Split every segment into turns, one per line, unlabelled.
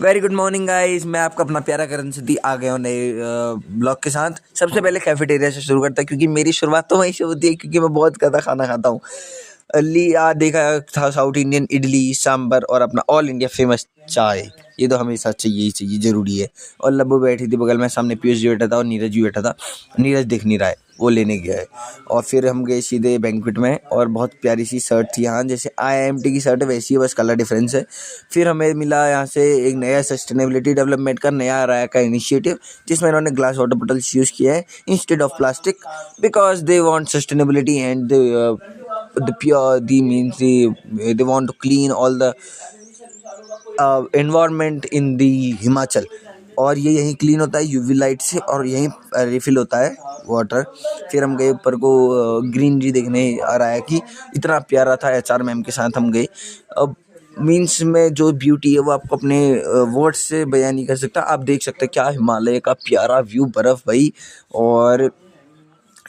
Very good morning guys, मैं आपका अपना प्यारा करण सिद्धि आ गया हूँ नए ब्लॉग के साथ। सबसे पहले कैफेटेरिया से शुरू करता है क्योंकि मेरी शुरुआत तो वहीं से होती है, क्योंकि मैं बहुत ज़्यादा खाना खाता हूँ। लिया देखा था साउथ इंडियन इडली सांभर और अपना ऑल इंडिया फेमस चाय। ये तो हमेशा चाहिए ही चाहिए, ज़रूरी है। और लब्बू बैठी थी बगल में, सामने पीयूष जी बैठा था और नीरज जी बैठा था। नीरज दिख नहीं रहा है, वो लेने गया है। और फिर हम गए सीधे बैंक्वेट में, और बहुत प्यारी सी शर्ट थी यहाँ, जैसे IIMT की शर्ट है वैसी है, बस कलर डिफरेंस है। फिर हमें मिला यहाँ से एक नया सस्टेनेबिलिटी डेवलपमेंट का नया आ रहा है का इनिशिएटिव, जिसमें इन्होंने ग्लास वाटर बॉटल्स यूज़ किया है instead of plastic, because they want sustainability and the pure the means they want to clean all the environment in the Himachal. और ये यहीं क्लीन होता है यूवी लाइट से, और यहीं रिफिल होता है वाटर। फिर हम गए ऊपर को ग्रीनरी देखने, आ रहा है कि इतना प्यारा था। HR मैम के साथ हम गए। अब मीन्स में जो ब्यूटी है वो आपको अपने वर्ड से बयान नहीं कर सकता। आप देख सकते हैं क्या हिमालय का प्यारा व्यू, बर्फ़ भाई, और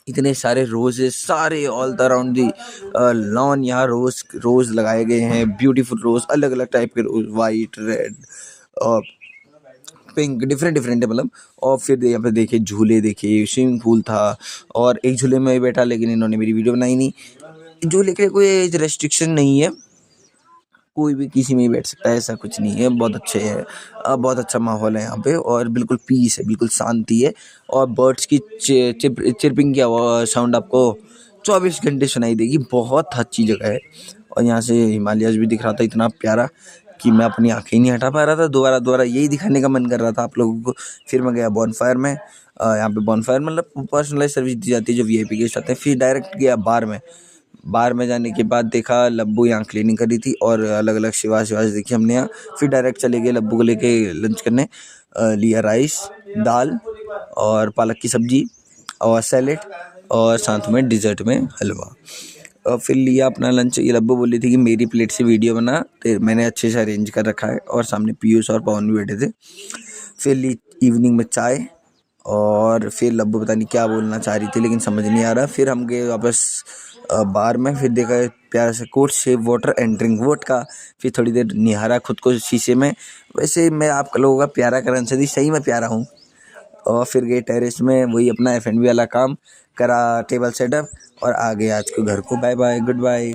इतने सारे रोजेस सारे ऑल अराउंड दी लॉन। यहाँ रोज लगाए गए हैं, ब्यूटीफुल रोज, अलग अलग टाइप के रोज, वाइट, रेड और पिंक, डिफरेंट डिफरेंट है मतलब। और फिर यहाँ पे देखे झूले, देखे स्विमिंग पूल था, और एक झूले में बैठा, लेकिन इन्होंने मेरी वीडियो बनाई नहीं। झूले के लिए कोई एज रेस्ट्रिक्शन नहीं है, कोई भी किसी में ही बैठ सकता है, ऐसा कुछ नहीं है। बहुत अच्छे है, बहुत अच्छा माहौल है यहाँ पे, और बिल्कुल पीस है, बिल्कुल शांति है। और बर्ड्स की चिरपिंग की साउंड आपको 24 घंटे सुनाई देगी। बहुत अच्छी जगह है। और यहाँ से हिमालयस भी दिख रहा था, इतना प्यारा कि मैं अपनी आंखें ही नहीं हटा पा रहा था। दोबारा दोबारा यही दिखाने का मन कर रहा था आप लोगों को। फिर मैं गया बॉनफायर में। यहाँ पे बॉनफायर मतलब पर्सनलाइज सर्विस दी जाती है जो VIP गेस्ट आते हैं। फिर डायरेक्ट गया बार में। बार में जाने के बाद देखा लब्बू यहाँ क्लीनिंग कर रही थी, और अलग अलग शिवास देखी हमने यहाँ। फिर डायरेक्ट चले गए लब्बू को लेके लंच करने। लिया राइस, दाल और पालक की सब्जी और सैलेड, और साथ में डिज़र्ट में हलवा। और फिर लिया अपना लंच। ये लब्बू बोली थी कि मेरी प्लेट से वीडियो बना, तो मैंने अच्छे से अरेंज कर रखा है, और सामने पीयूष और पवन भी बैठे थे। फिर ली इवनिंग में चाय, और फिर लब्बू पता नहीं क्या बोलना चाह रही थी लेकिन समझ नहीं आ रहा। फिर हम गए वापस बार में। फिर देखा प्यारा सा quote shave water and drink vodka. फिर थोड़ी देर निहारा खुद को शीशे में। वैसे मैं आप लोगों का प्यारा करण सिद्धि, सही में प्यारा हूँ। और फिर गए टेरेस में, वही अपना F&B वाला काम करा, टेबल सेटअप, और आ गए आज को घर को। Bye bye, good bye.